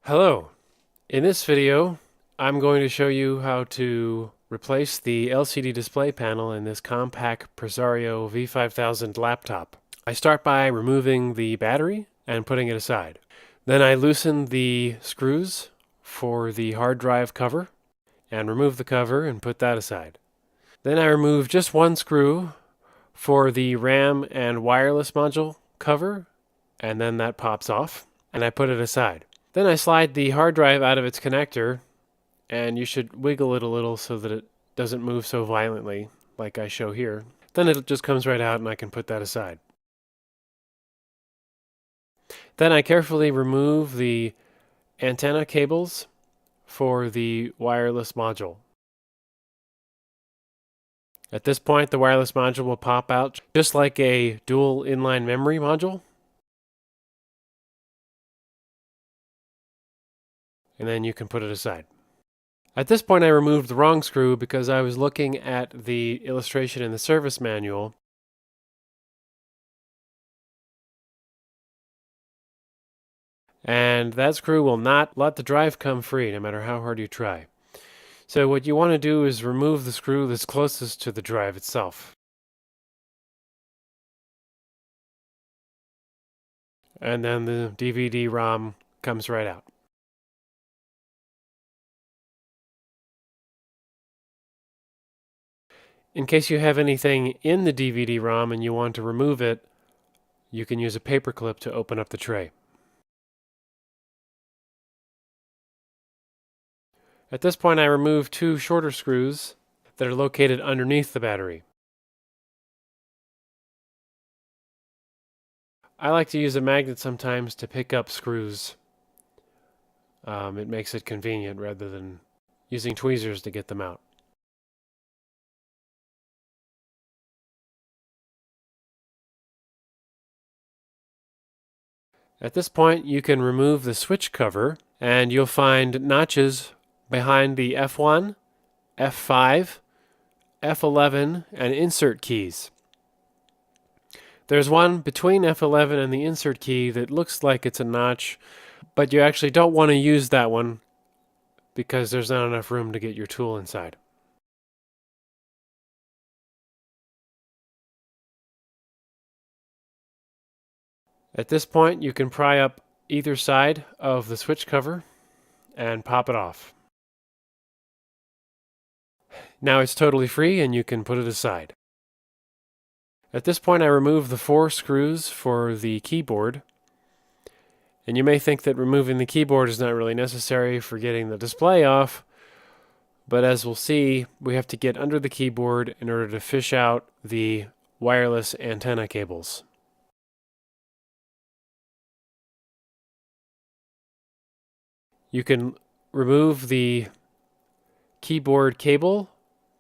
Hello. In this video, I'm going to show you how to replace the LCD display panel in this Compaq Presario V5000 laptop. I start by removing the battery and putting it aside. Then I loosen the screws for the hard drive cover and remove the cover and put that aside. Then I remove just one screw for the RAM and wireless module cover, and then that pops off, and I put it aside. Then I slide the hard drive out of its connector, and you should wiggle it a little so that it doesn't move so violently like I show here. Then it just comes right out and I can put that aside. Then I carefully remove the antenna cables for the wireless module. At this point, the wireless module will pop out just like a dual inline memory module. And then you can put it aside. At this point, I removed the wrong screw because I was looking at the illustration in the service manual. And that screw will not let the drive come free no matter how hard you try. So what you want to do is remove the screw that's closest to the drive itself. And then the DVD-ROM comes right out. In case you have anything in the DVD-ROM and you want to remove it, you can use a paper clip to open up the tray. At this point, I remove two shorter screws that are located underneath the battery. I like to use a magnet sometimes to pick up screws. It makes it convenient rather than using tweezers to get them out. At this point, you can remove the switch cover, and you'll find notches behind the F1, F5, F11, and insert keys. There's one between F11 and the insert key that looks like it's a notch, but you actually don't want to use that one because there's not enough room to get your tool inside. At this point, you can pry up either side of the switch cover and pop it off. Now it's totally free and you can put it aside. At this point, I remove the four screws for the keyboard. And you may think that removing the keyboard is not really necessary for getting the display off, but as we'll see, we have to get under the keyboard in order to fish out the wireless antenna cables. You can remove the keyboard cable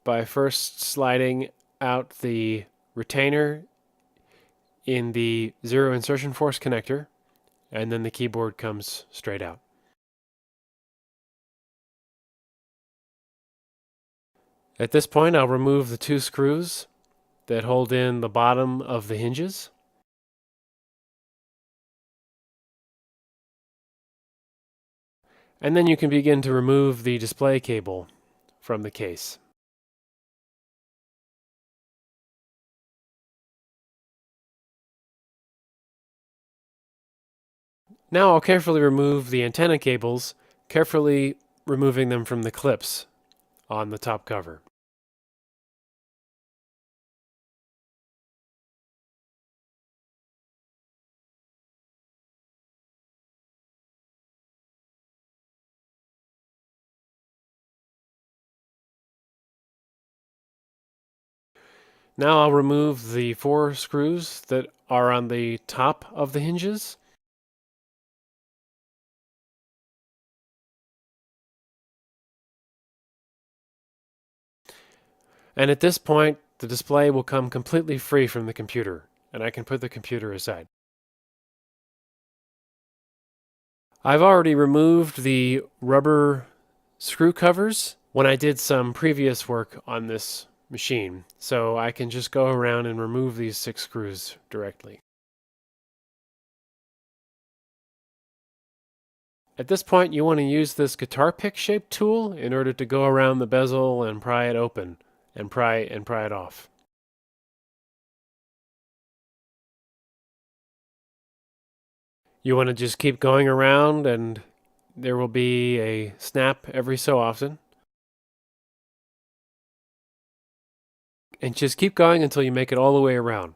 by first sliding out the retainer in the zero insertion force connector, and then the keyboard comes straight out. At this point, I'll remove the two screws that hold in the bottom of the hinges. And then you can begin to remove the display cable from the case. Now I'll carefully remove the antenna cables, carefully removing them from the clips on the top cover. Now I'll remove the four screws that are on the top of the hinges. And at this point, the display will come completely free from the computer, and I can put the computer aside. I've already removed the rubber screw covers when I did some previous work on this machine, so I can just go around and remove these 6 screws directly. At this point, you want to use this guitar pick shaped tool in order to go around the bezel and pry it open and pry it off. You want to just keep going around, and there will be a snap every so often. And just keep going until you make it all the way around.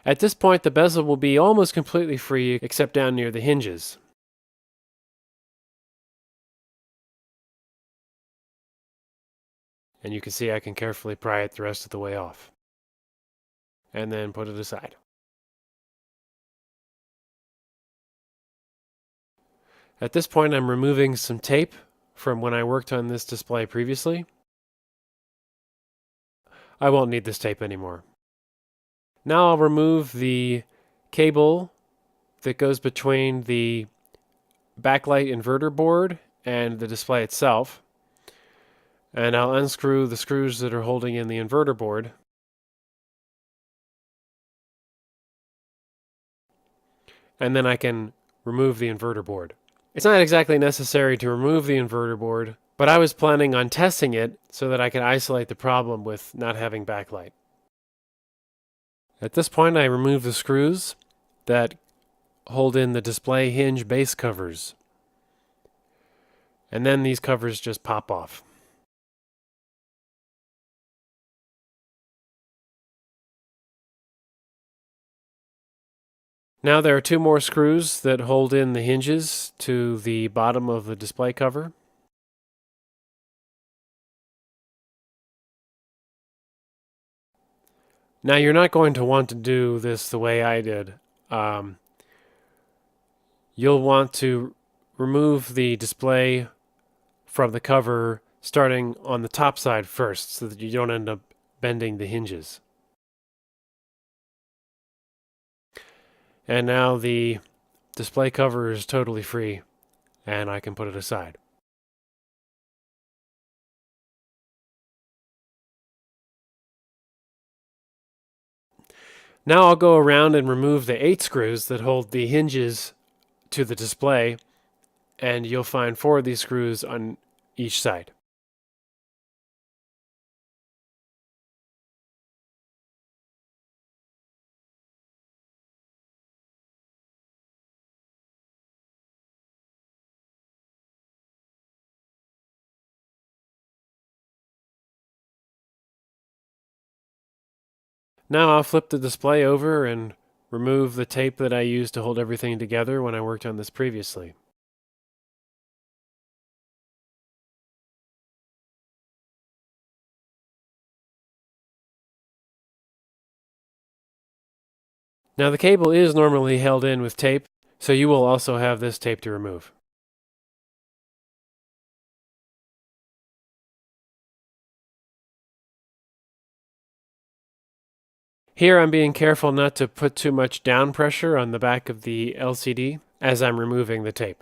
At this point, the bezel will be almost completely free except down near the hinges. And you can see I can carefully pry it the rest of the way off. And then put it aside. At this point, I'm removing some tape from when I worked on this display previously. I won't need this tape anymore. Now I'll remove the cable that goes between the backlight inverter board and the display itself. And I'll unscrew the screws that are holding in the inverter board. And then I can remove the inverter board. It's not exactly necessary to remove the inverter board, but I was planning on testing it so that I could isolate the problem with not having backlight. At this point, I remove the screws that hold in the display hinge base covers. And then these covers just pop off. Now there are two more screws that hold in the hinges to the bottom of the display cover. Now you're not going to want to do this the way I did. You'll want to remove the display from the cover starting on the top side first so that you don't end up bending the hinges. And now the display cover is totally free and I can put it aside. Now I'll go around and remove the 8 screws that hold the hinges to the display, and you'll find 4 of these screws on each side. Now I'll flip the display over and remove the tape that I used to hold everything together when I worked on this previously. Now the cable is normally held in with tape, so you will also have this tape to remove. Here I'm being careful not to put too much down pressure on the back of the LCD as I'm removing the tape.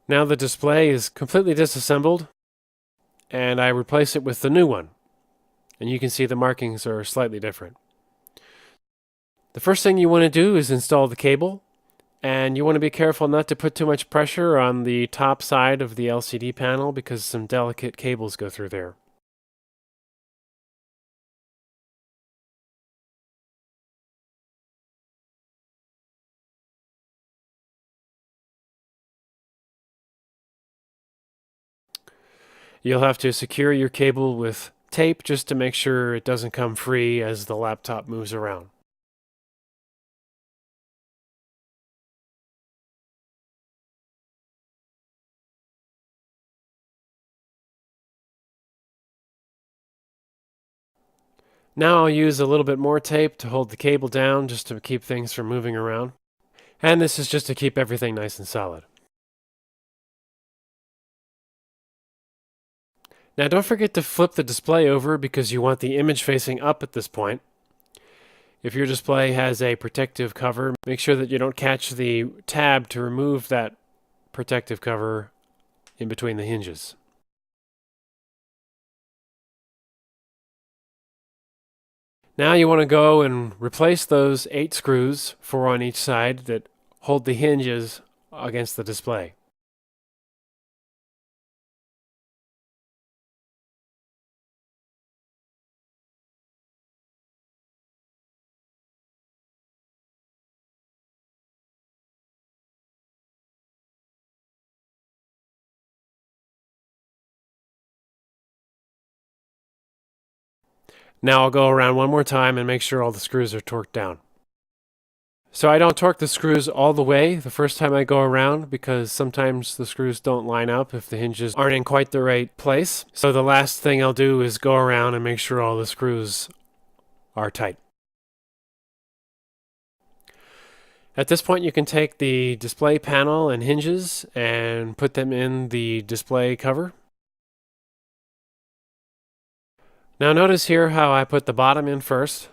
Now the display is completely disassembled, and I replace it with the new one. And you can see the markings are slightly different. The first thing you want to do is install the cable, and you want to be careful not to put too much pressure on the top side of the LCD panel because some delicate cables go through there. You'll have to secure your cable with tape just to make sure it doesn't come free as the laptop moves around. Now I'll use a little bit more tape to hold the cable down just to keep things from moving around. And this is just to keep everything nice and solid. Now don't forget to flip the display over because you want the image facing up at this point. If your display has a protective cover, make sure that you don't catch the tab to remove that protective cover in between the hinges. Now you want to go and replace those 8 screws, 4 on each side, that hold the hinges against the display. Now I'll go around one more time and make sure all the screws are torqued down. So I don't torque the screws all the way the first time I go around, because sometimes the screws don't line up if the hinges aren't in quite the right place. So the last thing I'll do is go around and make sure all the screws are tight. At this point, you can take the display panel and hinges and put them in the display cover. Now notice here how I put the bottom in first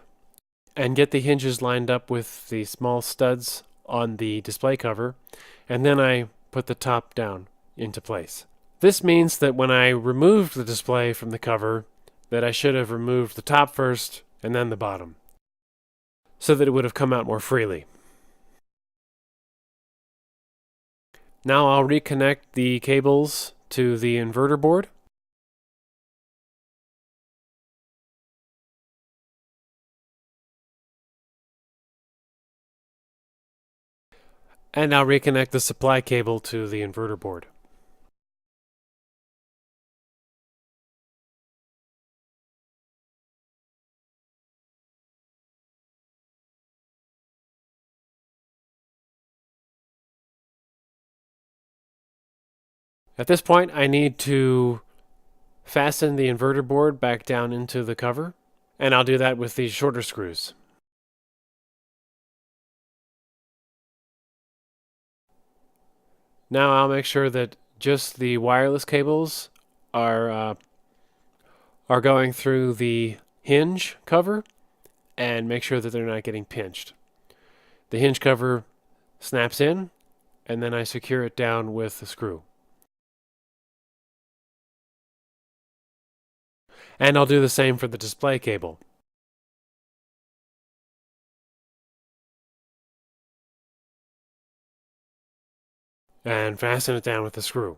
and get the hinges lined up with the small studs on the display cover, and then I put the top down into place. This means that when I removed the display from the cover, that I should have removed the top first and then the bottom, so that it would have come out more freely. Now I'll reconnect the cables to the inverter board. And I'll reconnect the supply cable to the inverter board. At this point, I need to fasten the inverter board back down into the cover, and I'll do that with these shorter screws. Now I'll make sure that just the wireless cables are going through the hinge cover, and make sure that they're not getting pinched. The hinge cover snaps in, and then I secure it down with a screw. And I'll do the same for the display cable. And fasten it down with a screw.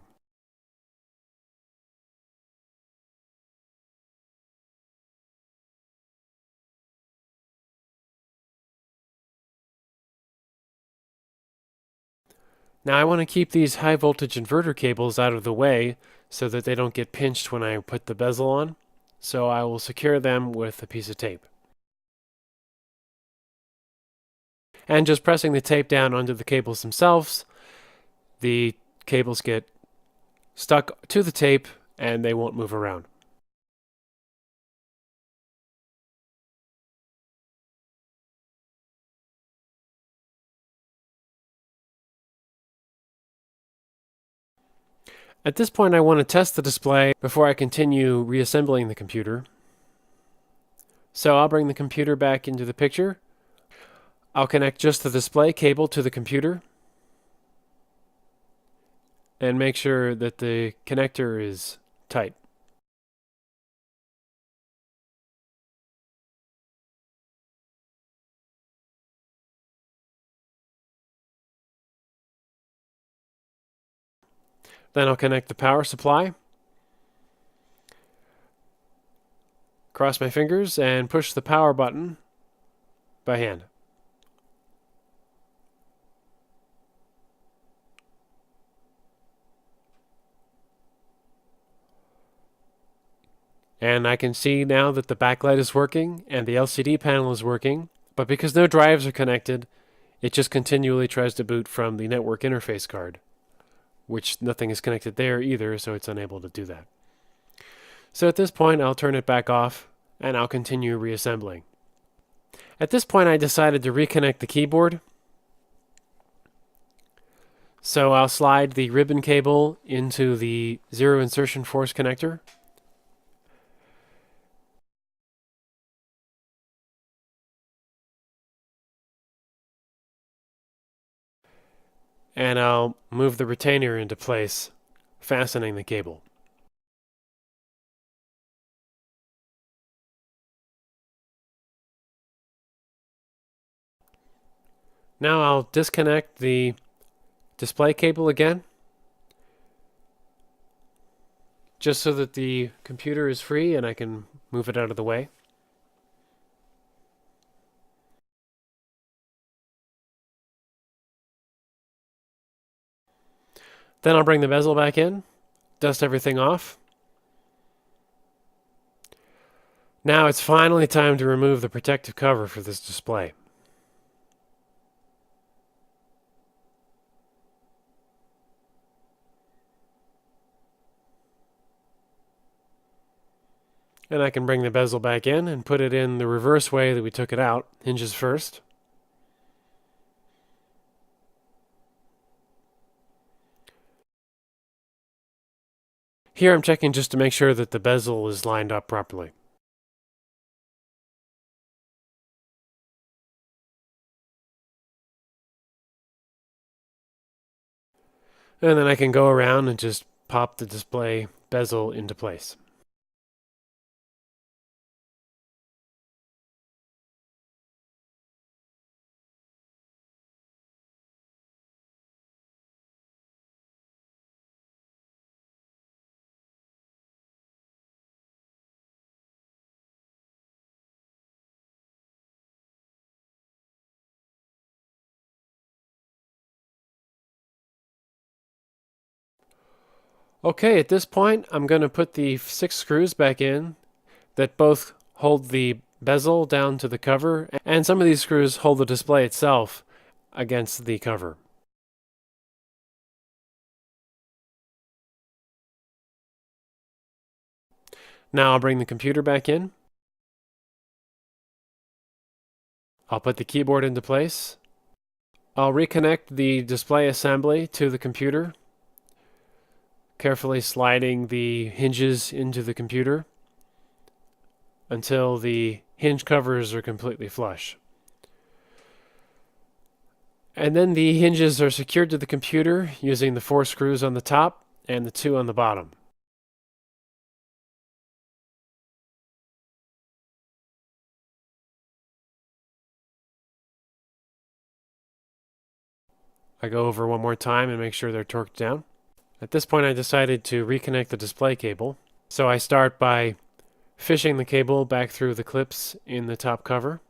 Now I want to keep these high voltage inverter cables out of the way so that they don't get pinched when I put the bezel on, so I will secure them with a piece of tape. And just pressing the tape down onto the cables themselves, the cables get stuck to the tape and they won't move around. At this point, I want to test the display before I continue reassembling the computer. So I'll bring the computer back into the picture. I'll connect just the display cable to the computer and make sure that the connector is tight. Then I'll connect the power supply, cross my fingers, and push the power button by hand. And I can see now that the backlight is working and the LCD panel is working, but because no drives are connected, it just continually tries to boot from the network interface card, which nothing is connected there either, so it's unable to do that. So at this point, I'll turn it back off and I'll continue reassembling. At this point, I decided to reconnect the keyboard. So I'll slide the ribbon cable into the zero insertion force connector. And I'll move the retainer into place, fastening the cable. Now I'll disconnect the display cable again, just so that the computer is free and I can move it out of the way. Then I'll bring the bezel back in, dust everything off. Now it's finally time to remove the protective cover for this display. And I can bring the bezel back in and put it in the reverse way that we took it out, hinges first. Here I'm checking just to make sure that the bezel is lined up properly. And then I can go around and just pop the display bezel into place. Okay, at this point I'm going to put the 6 screws back in that both hold the bezel down to the cover, and some of these screws hold the display itself against the cover. Now I'll bring the computer back in. I'll put the keyboard into place. I'll reconnect the display assembly to the computer, carefully sliding the hinges into the computer until the hinge covers are completely flush. And then the hinges are secured to the computer using the 4 screws on the top and the 2 on the bottom. I go over one more time and make sure they're torqued down. At this point I decided to reconnect the display cable. So I start by fishing the cable back through the clips in the top cover.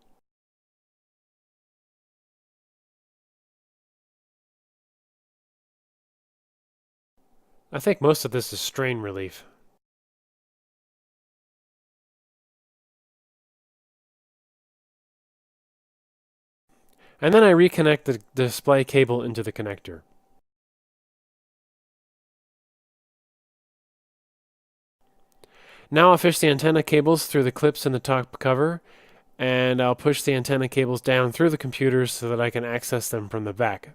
I think most of this is strain relief. And then I reconnect the display cable into the connector. Now I'll fish the antenna cables through the clips in the top cover, and I'll push the antenna cables down through the computers so that I can access them from the back.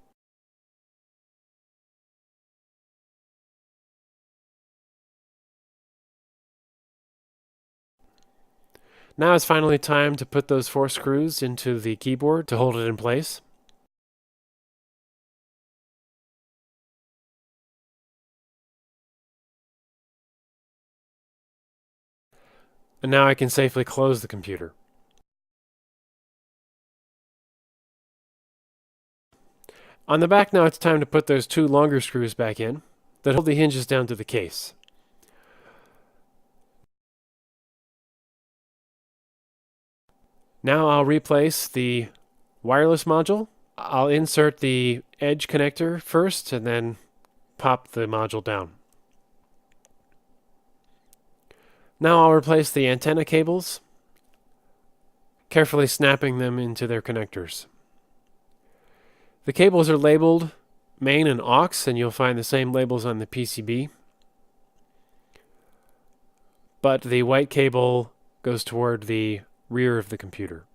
Now it's finally time to put those 4 screws into the keyboard to hold it in place. And now I can safely close the computer. On the back now it's time to put those 2 longer screws back in that hold the hinges down to the case. Now I'll replace the wireless module. I'll insert the edge connector first and then pop the module down. Now I'll replace the antenna cables, carefully snapping them into their connectors. The cables are labeled main and aux, and you'll find the same labels on the PCB. But the white cable goes toward the rear of the computer.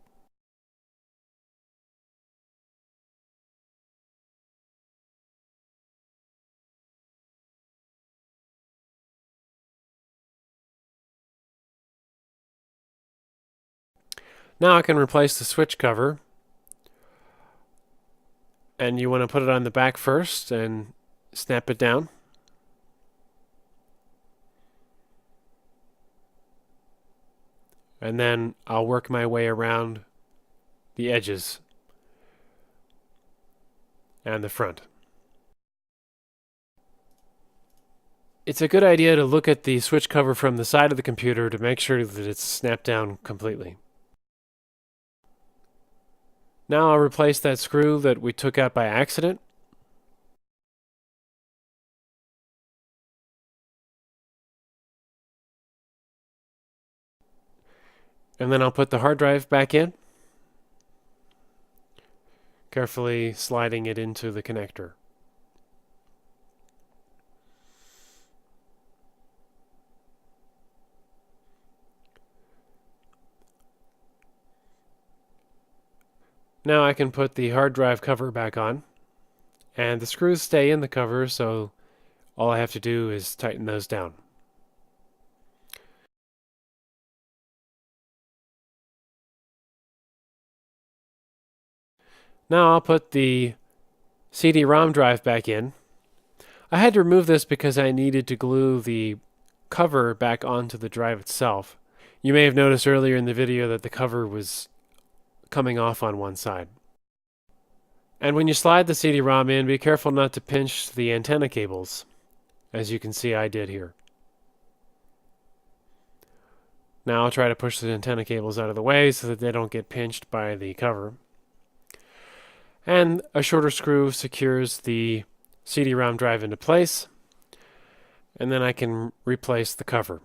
Now I can replace the switch cover, and you want to put it on the back first and snap it down. And then I'll work my way around the edges. and the front. It's a good idea to look at the switch cover from the side of the computer to make sure that it's snapped down completely. Now I'll replace that screw that we took out by accident. And then I'll put the hard drive back in, carefully sliding it into the connector. Now I can put the hard drive cover back on, and the screws stay in the cover, so all I have to do is tighten those down. Now I'll put the CD-ROM drive back in. I had to remove this because I needed to glue the cover back onto the drive itself. You may have noticed earlier in the video that the cover was coming off on one side. And when you slide the CD-ROM in, be careful not to pinch the antenna cables, as you can see I did here. Now I'll try to push the antenna cables out of the way so that they don't get pinched by the cover. And a shorter screw secures the CD-ROM drive into place, and then I can replace the cover.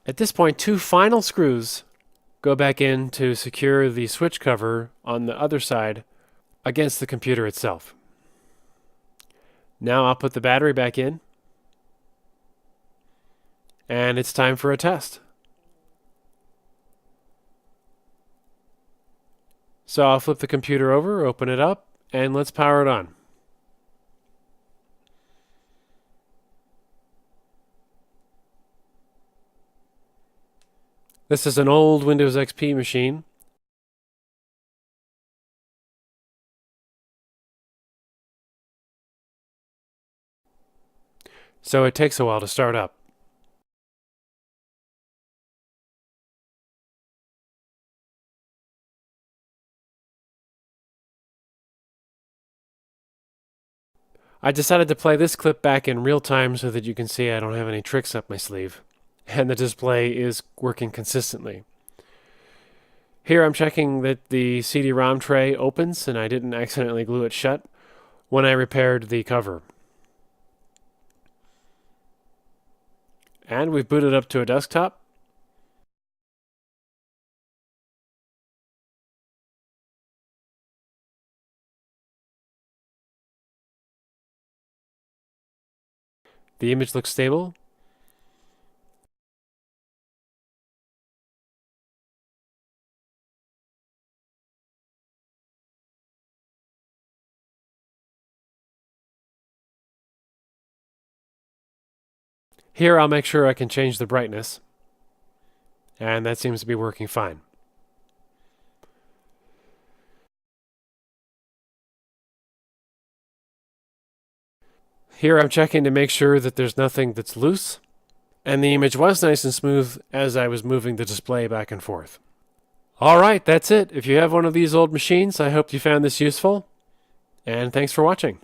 At this point, two final screws go back in to secure the switch cover on the other side against the computer itself. Now I'll put the battery back in, and it's time for a test. So I'll flip the computer over, open it up, and let's power it on. This is an old Windows XP machine. So it takes a while to start up. I decided to play this clip back in real time so that you can see I don't have any tricks up my sleeve, and the display is working consistently. Here I'm checking that the CD-ROM tray opens and I didn't accidentally glue it shut when I repaired the cover. And we've booted up to a desktop. The image looks stable. Here I'll make sure I can change the brightness, and that seems to be working fine. Here I'm checking to make sure that there's nothing that's loose, and the image was nice and smooth as I was moving the display back and forth. Alright, that's it. If you have one of these old machines, I hope you found this useful, and thanks for watching.